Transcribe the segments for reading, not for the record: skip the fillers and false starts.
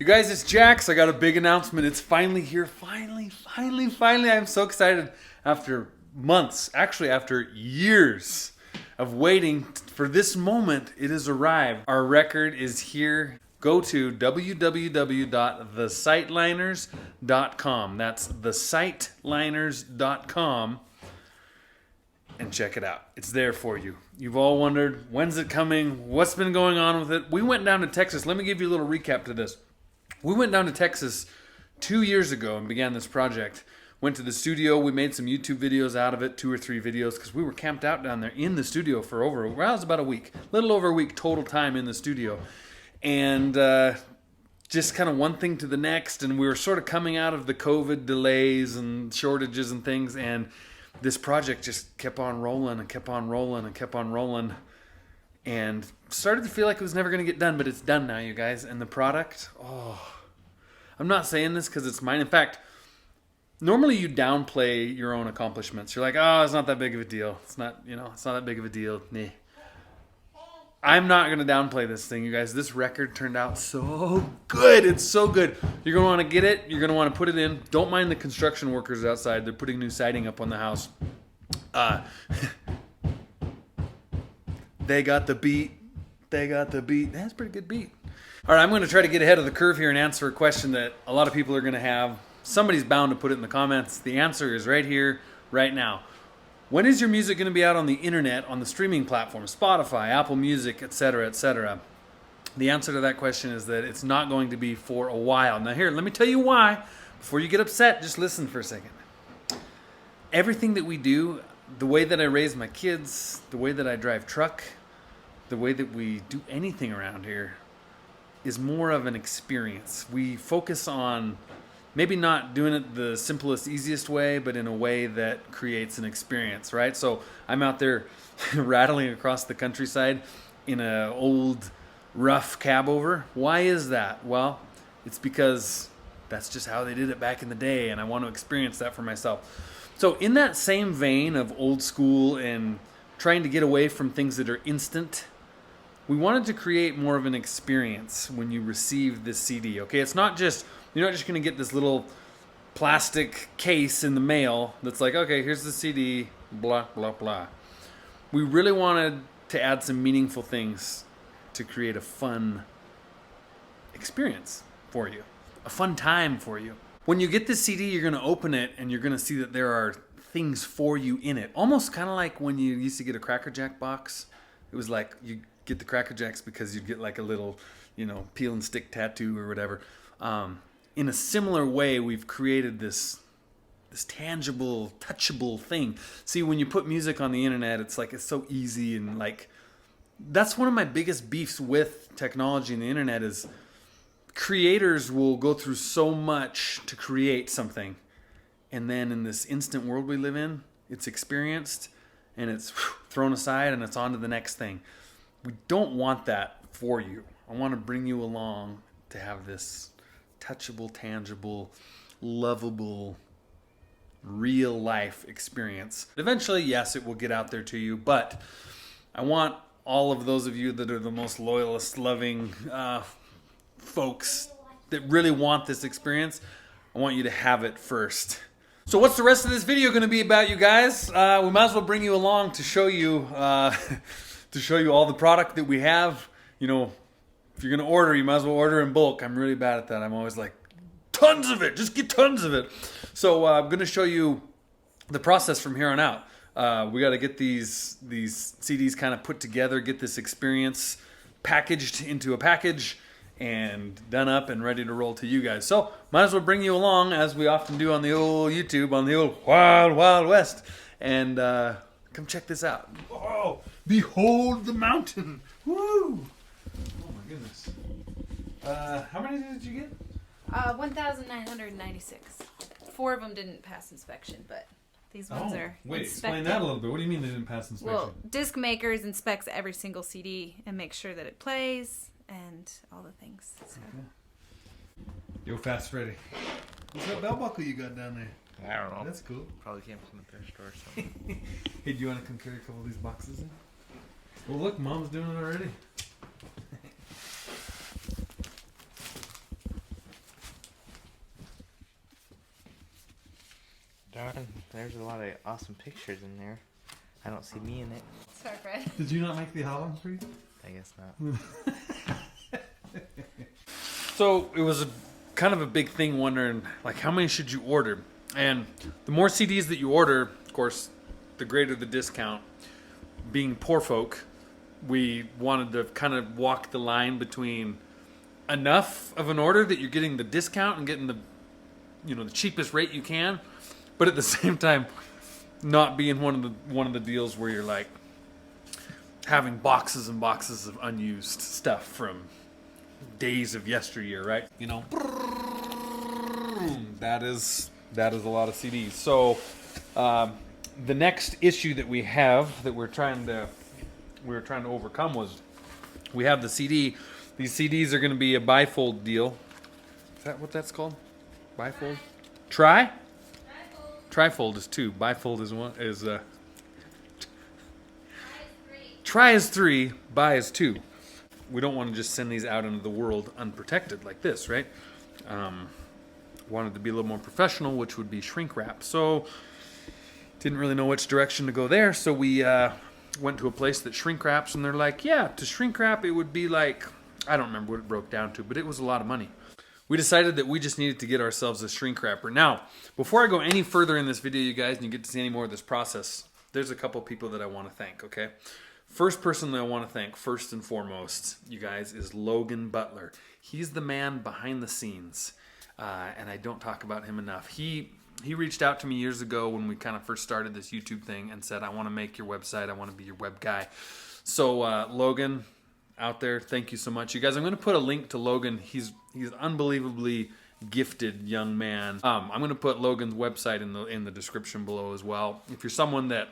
guys, it's Jax. I got a big announcement. It's finally here. Finally. I'm so excited. After months, actually after years of waiting for this moment, it has arrived. Our record is here. Go to www.thesiteliners.com. That's thesiteliners.com and check it out. It's there for you. You've all wondered, when's it coming? What's been going on with it? We went down to Texas. Let me give you a little recap to this. We went down to Texas 2 years ago and began this project. Went to the studio. We made some YouTube videos out of it, 2 or 3 videos, because we were camped out down there in the studio for it was about a week. A little over a week total time in the studio. And just kind of one thing to the next. And we were sort of coming out of the COVID delays and shortages and things. And this project just kept on rolling and kept on rolling and kept on rolling. And started to feel like it was never going to get done. But it's done now, you guys. And the product, I'm not saying this because it's mine. In fact, normally you downplay your own accomplishments. You're like, oh, it's not that big of a deal. It's not that big of a deal. Nah. I'm not going to downplay this thing, you guys. This record turned out so good. It's so good. You're going to want to get it. You're going to want to put it in. Don't mind the construction workers outside. They're putting new siding up on the house. They got the beat. That's a pretty good beat. All right, I'm going to try to get ahead of the curve here and answer a question that a lot of people are going to have. Somebody's bound to put it in the comments. The answer is right here, right now. When is your music going to be out on the internet, on the streaming platforms, Spotify, Apple Music, etc., etc.? The answer to that question is that it's not going to be for a while. Now here, let me tell you why. Before you get upset, just listen for a second. Everything that we do, the way that I raise my kids, the way that I drive truck, the way that we do anything around here is more of an experience. We focus on maybe not doing it the simplest, easiest way, but in a way that creates an experience, right? So I'm out there rattling across the countryside in an old, rough cab over. Why is that? Well, it's because that's just how they did it back in the day, and I want to experience that for myself. So in that same vein of old school and trying to get away from things that are instant, we wanted to create more of an experience when you receive this CD, okay? It's not just... You're not just going to get this little plastic case in the mail that's like, okay, here's the CD, blah, blah, blah. We really wanted to add some meaningful things to create a fun experience for you, a fun time for you. When you get the CD, you're going to open it and you're going to see that there are things for you in it. Almost kind of like when you used to get a Cracker Jack box. It was like you get the Cracker Jacks because you'd get like a little, peel and stick tattoo or whatever. In a similar way, we've created this tangible, touchable thing. See, when you put music on the internet, it's so easy and that's one of my biggest beefs with technology and the internet is creators will go through so much to create something. And then in this instant world we live in, it's experienced and it's thrown aside and it's on to the next thing. We don't want that for you. I want to bring you along to have this touchable, tangible, lovable, real life experience. Eventually, yes, it will get out there to you, but I want all of those of you that are the most loyalist, loving folks that really want this experience, I want you to have it first. So what's the rest of this video going to be about, you guys? We might as well bring you along to show you all the product that we have. If you're going to order, you might as well order in bulk. I'm really bad at that. I'm always like, tons of it. Just get tons of it. So I'm going to show you the process from here on out. We got to get these CDs kind of put together, get this experience packaged into a package and done up and ready to roll to you guys. So might as well bring you along, as we often do on the old YouTube, on the old Wild Wild West. And come check this out. Oh, behold the mountain. Woo! Goodness. How many did you get? 1,996. 4 of them didn't pass inspection, but these ones are Wait, inspected. Explain that a little bit. What do you mean they didn't pass inspection? Well, disc makers inspects every single CD and makes sure that it plays and all the things. So. Okay. Yo, Fast Freddy. What's that belt buckle you got down there? I don't know. That's cool. Probably came from the thrift store. So. Hey, do you want to come carry a couple of these boxes in? Well, look, Mom's doing it already. on. There's a lot of awesome pictures in there. I don't see me in it. Sorry, Fred. Did you not make the album tree? I guess not. So it was kind of a big thing wondering, like, how many should you order? And the more CDs that you order, of course, the greater the discount. Being poor folk, we wanted to kind of walk the line between enough of an order that you're getting the discount and getting the, the cheapest rate you can, but at the same time, not being one of the deals where you're like having boxes and boxes of unused stuff from days of yesteryear, right? That is a lot of CDs. So the next issue that we have that we were trying to overcome was we have the CD. These CDs are going to be a bifold deal. Is that what that's called? Bifold? Tri? Trifold is 2. Bifold is 1. Tri is 3. Bi is 2. We don't want to just send these out into the world unprotected like this, right? Wanted to be a little more professional, which would be shrink wrap. So didn't really know which direction to go there. So we went to a place that shrink wraps, and they're like, yeah, to shrink wrap it would be like, I don't remember what it broke down to, but it was a lot of money. We decided that we just needed to get ourselves a shrink wrapper. Now, before I go any further in this video, you guys, and you get to see any more of this process, there's a couple people that I want to thank, okay? First person that I want to thank, first and foremost, you guys, is Logan Butler. He's the man behind the scenes, and I don't talk about him enough. He reached out to me years ago when we kind of first started this YouTube thing and said, I want to make your website. I want to be your web guy. So Logan, out there, thank you so much. You guys, I'm going to put a link to Logan. He's an unbelievably gifted young man. I'm going to put Logan's website in the description below as well. If you're someone that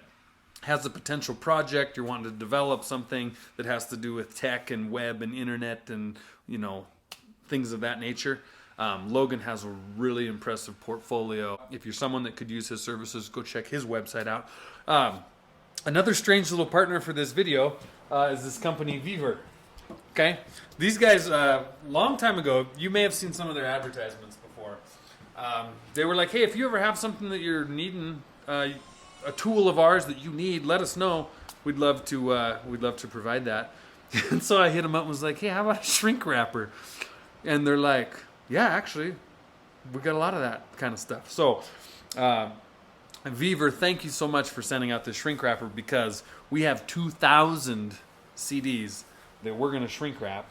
has a potential project, you're wanting to develop something that has to do with tech and web and internet and, things of that nature, Logan has a really impressive portfolio. If you're someone that could use his services, go check his website out. Another strange little partner for this video is this company, VEVOR. Okay? These guys, long time ago, you may have seen some of their advertisements before. They were like, hey, if you ever have something that you're needing, a tool of ours that you need, let us know. We'd love to provide that. And so I hit them up and was like, hey, how about a shrink wrapper? And they're like, yeah, actually, we got a lot of that kind of stuff. So, VEVOR, thank you so much for sending out this shrink wrapper, because we have 2,000 CDs that we're going to shrink wrap.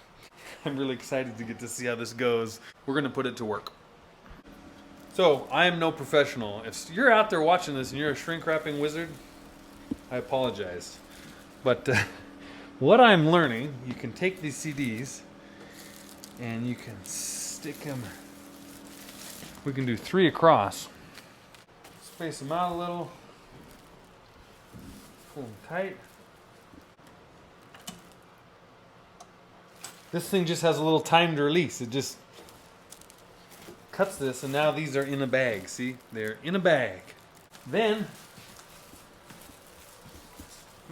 I'm really excited to get to see how this goes. We're going to put it to work. So, I am no professional. If you're out there watching this and you're a shrink wrapping wizard, I apologize. But what I'm learning, you can take these CDs and you can stick them. We can do 3 across. Space them out a little. Pull them tight. This thing just has a little timed release. It just cuts this, and now these are in a bag. See? They're in a bag. Then,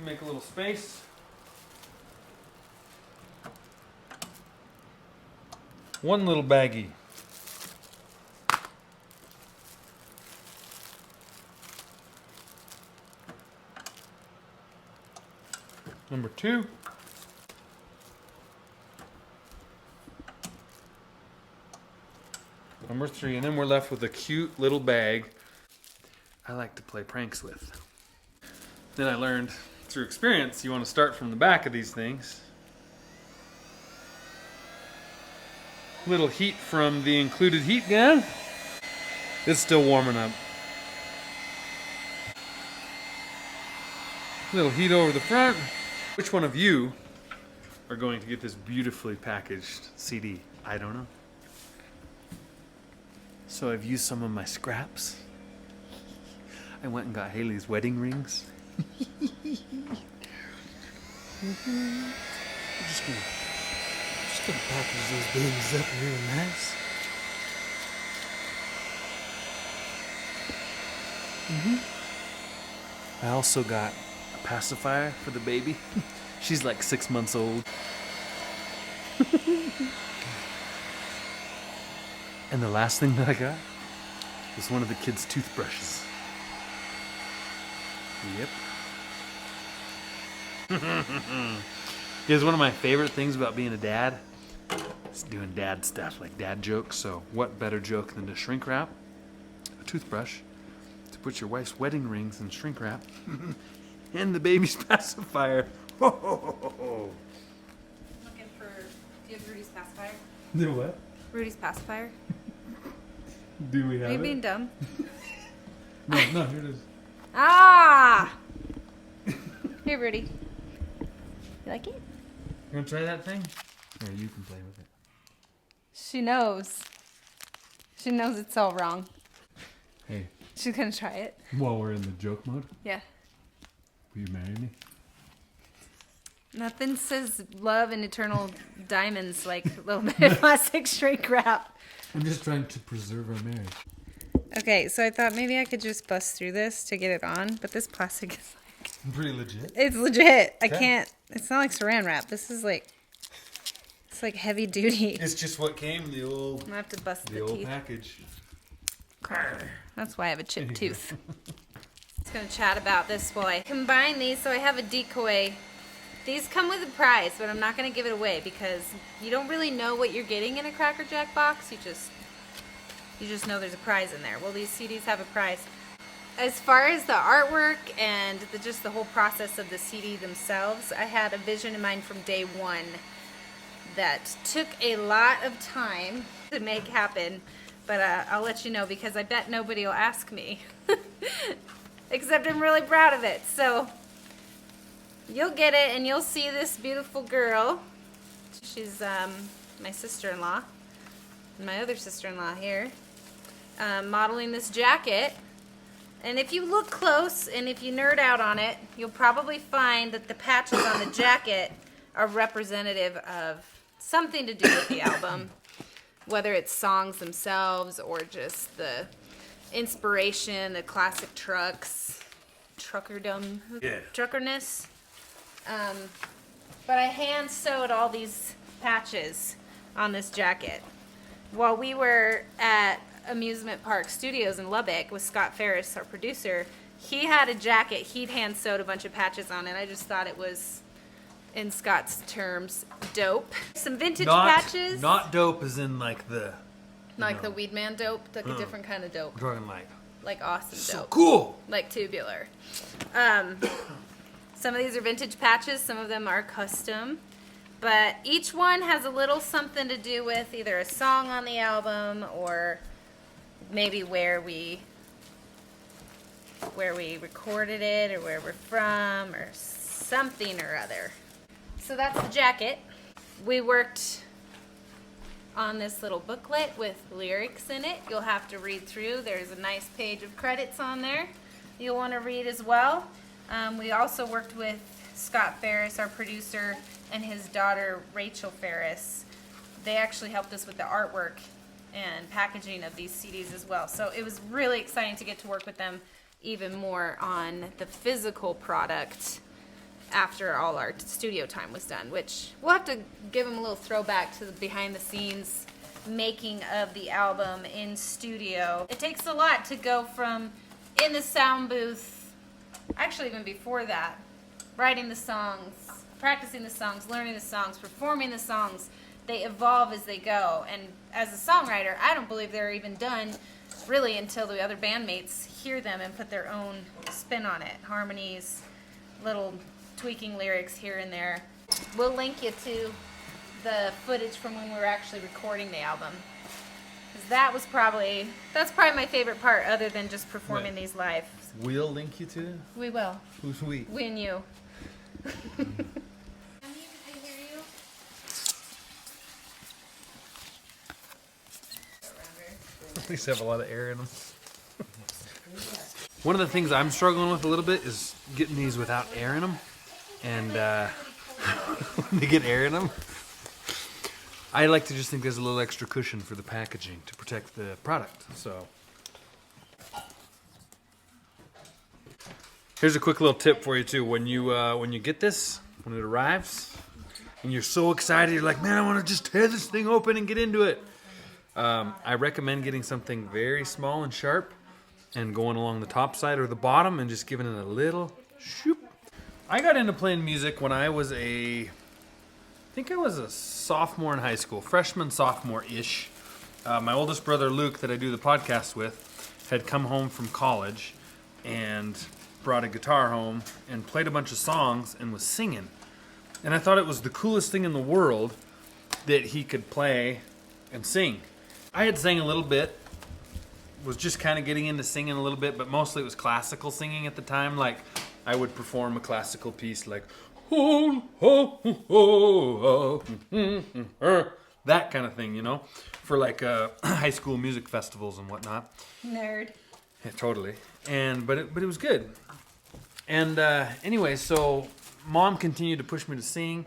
make a little space. One little baggie. Number 2. Number 3, and then we're left with a cute little bag I like to play pranks with. Then I learned through experience, you want to start from the back of these things. Little heat from the included heat gun. It's still warming up. Little heat over the front. Which one of you are going to get this beautifully packaged CD? I don't know. So I've used some of my scraps. I went and got Haley's wedding rings. I'm just gonna package those babies up real nice. I also got a pacifier for the baby. She's like 6 months old. And the last thing that I got was one of the kids' toothbrushes. Yep. Here's one of my favorite things about being a dad. It's doing dad stuff, like dad jokes. So what better joke than to shrink wrap a toothbrush to put your wife's wedding rings in shrink wrap and the baby's pacifier. Looking for, do you have Rudy's pacifier? Do what? Rudy's pacifier? Do we have Are you being dumb? No, here it is. Ah! Here, Rudy. You like it? You want to try that thing? Or you can play with it. She knows. She knows it's all wrong. Hey, She's gonna try it. while we're in the joke mode, Yeah. will you marry me? Nothing says love and eternal diamonds like a little bit of plastic shrink wrap. I'm just trying to preserve our marriage. Okay, so I thought maybe I could just bust through this to get it on, but this plastic is Pretty legit. it's legit. I Okay. can't. It's not like saran wrap. This is like, it's like heavy duty. It's just what came in the old I'm gonna have to bust the teeth. package. That's why I have a chipped tooth. Just gonna chat about this while I combine these. So I have a decoy. These come with a prize, but I'm not gonna give it away because you don't really know what you're getting in a Cracker Jack box. You just know there's a prize in there. Well, these CDs have a prize. As far as the artwork and just the whole process of the CD themselves, I had a vision in mind from day one that took a lot of time to make happen, but I'll let you know because I bet nobody will ask me. Except I'm really proud of it. So you'll get it and you'll see this beautiful girl. She's my sister-in-law and my other sister-in-law here, modeling this jacket. And if you look close and if you nerd out on it, you'll probably find that the patches on the jacket are representative of something to do with the album, whether it's songs themselves or just the inspiration, the classic trucks, truckerdom, truckerness. But I hand sewed all these patches on this jacket. While we were at Amusement Park Studios in Lubbock with Scott Ferris, our producer, he had a jacket he'd hand sewed a bunch of patches on, and I just thought it was, in Scott's terms, dope. Some vintage patches. Not dope as in like the... Like the Weed Man dope, like a different kind of dope. We're talking Like awesome so dope. cool. Like tubular. Some of these are vintage patches, some of them are custom. But each one has a little something to do with either a song on the album or maybe where we recorded it or where we're from or something or other. So that's the jacket. We worked on this little booklet with lyrics in it. You'll have to read through. There's a nice page of credits on there you'll want to read as well. We also worked with Scott Ferris, our producer, and his daughter Rachel Ferris. They actually helped us with the artwork and packaging of these CDs as well. So it was really exciting to get to work with them even more on the physical product after all our studio time was done, which we'll have to give them a little throwback to the behind the scenes making of the album in studio. It takes a lot to go from in the sound booth, actually even before that, writing the songs, practicing the songs, learning the songs, performing the songs. They evolve as they go, and as a songwriter, I don't believe they're even done really until the other bandmates hear them and put their own spin on it. Harmonies, little tweaking lyrics here and there. We'll link you to the footage from when we were actually recording the album. 'Cause that's probably my favorite part other than just performing these live. We'll link you to it? We will. Who's we? We and you. At least have a lot of air in them. One of the things I'm struggling with a little bit is getting these without air in them. And when they get air in them, I like to just think there's a little extra cushion for the packaging to protect the product. So here's a quick little tip for you too. When you get this, when it arrives, and you're so excited, you're like, man, I want to just tear this thing open and get into it. I recommend getting something very small and sharp and going along the top side or the bottom and just giving it a little shoop. I got into playing music when I was I think I was a sophomore in high school, freshman, sophomore-ish. My oldest brother, Luke, that I do the podcast with, had come home from college and brought a guitar home and played a bunch of songs and was singing. And I thought it was the coolest thing in the world that he could play and sing. I had sang a little bit, was just kind of getting into singing a little bit, but mostly it was classical singing at the time. Like, I would perform a classical piece like, oh, oh, oh, oh, that kind of thing, you know, for like high school music festivals and whatnot. Nerd. Yeah, totally. But it was good. And anyway, so Mom continued to push me to sing,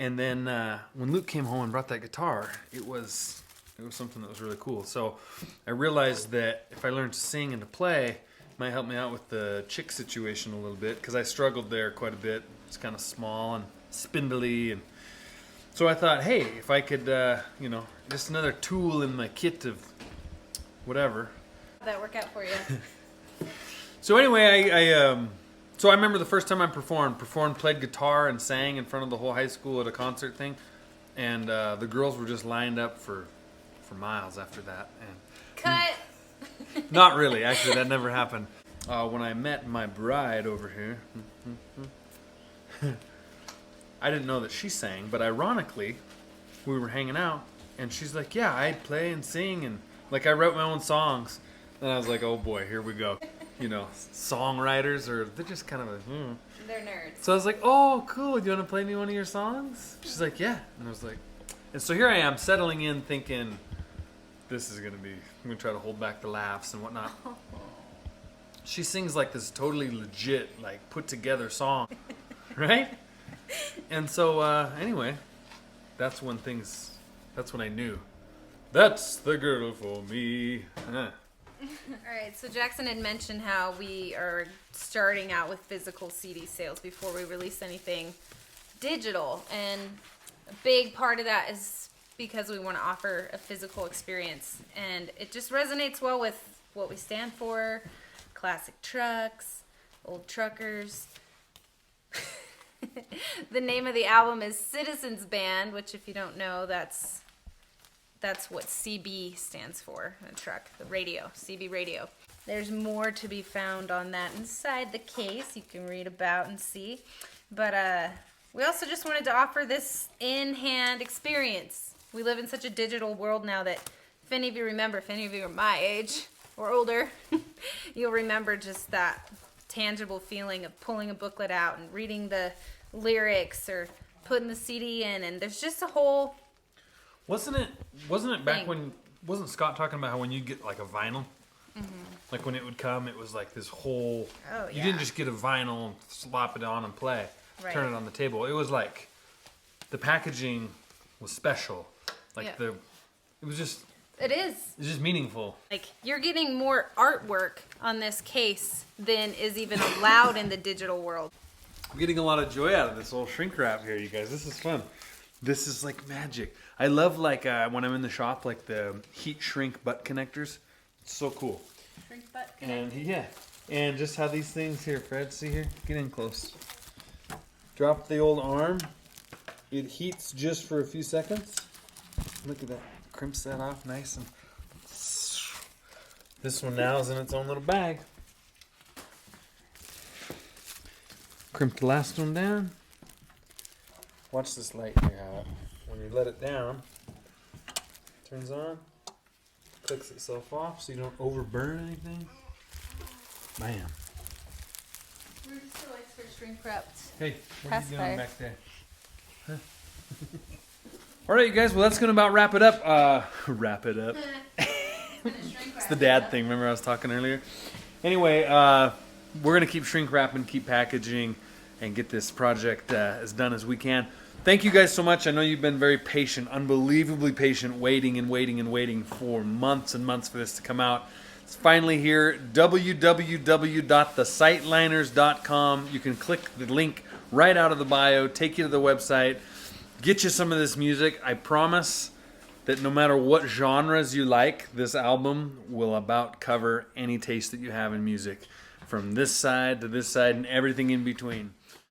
and then when Luke came home and brought that guitar, it was something that was really cool. So I realized that if I learned to sing and to play, it might help me out with the chick situation a little bit, because I struggled there quite a bit. It's kind of small and spindly, and so I thought, hey, if I could, just another tool in my kit of whatever. How'd that work out for you? So anyway, I remember the first time I performed, played guitar and sang in front of the whole high school at a concert thing, and the girls were just lined up for miles after that. And Cut! not really, actually, that never happened. When I met my bride over here, I didn't know that she sang, but ironically, we were hanging out, and she's like, yeah, I play and sing, and like I wrote my own songs. And I was like, oh boy, here we go. You know, songwriters, they're just kind of They're nerds. So I was like, oh, cool, do you want to play me one of your songs? She's like, yeah. And I was like, and so here I am settling in thinking, I'm going to try to hold back the laughs and whatnot. She sings like this totally legit, like put together song, right? And so anyway, that's when I knew, that's the girl for me. All right, so Jackson had mentioned how we are starting out with physical CD sales before we release anything digital. And a big part of that is because we want to offer a physical experience. And it just resonates well with what we stand for, classic trucks, old truckers. The name of the album is Citizens Band, which if you don't know, that's what CB stands for, a truck, the radio, CB radio. There's more to be found on that inside the case you can read about and see. But we also just wanted to offer this in-hand experience. We live in such a digital world now that if any of you are my age or older, you'll remember just that tangible feeling of pulling a booklet out and reading the lyrics or putting the CD in, and there's just a whole... Wasn't it back when, wasn't Scott talking about how when you get like a vinyl, like when it would come, it was like this whole, you didn't just get a vinyl and slap it on and play, turn it on the table. It was like, the packaging was special. Like it was just, it's just meaningful. Like, you're getting more artwork on this case than is even allowed in the digital world. I'm getting a lot of joy out of this old shrink wrap here, you guys. This is fun. This is like magic. I love like when I'm in the shop, like the heat shrink butt connectors. It's so cool. Shrink butt connector. And and just how these things here, Fred, see here? Get in close. Drop the old arm. It heats just for a few seconds. Look at that. Crimps that off nice, and this one now is in its own little bag. Crimp the last one down. Watch this light here, how when you let it down, it turns on, clicks itself off so you don't overburn anything. Bam. Rudy still likes her shrink wrapped. Hey, what are you doing Pacifier. back there? Huh? All right, you guys, well, that's going to about wrap it up. Wrap it up. It's the dad thing. Remember I was talking earlier? Anyway, we're going to keep shrink wrapping, keep packaging, and get this project as done as we can. Thank you guys so much. I know you've been very patient, unbelievably patient, waiting for months and months for this to come out. It's finally here. www.thesiteliners.com. You can click the link right out of the bio, take you to the website, get you some of this music. I promise that no matter what genres you like, this album will about cover any taste that you have in music, from this side to this side and everything in between.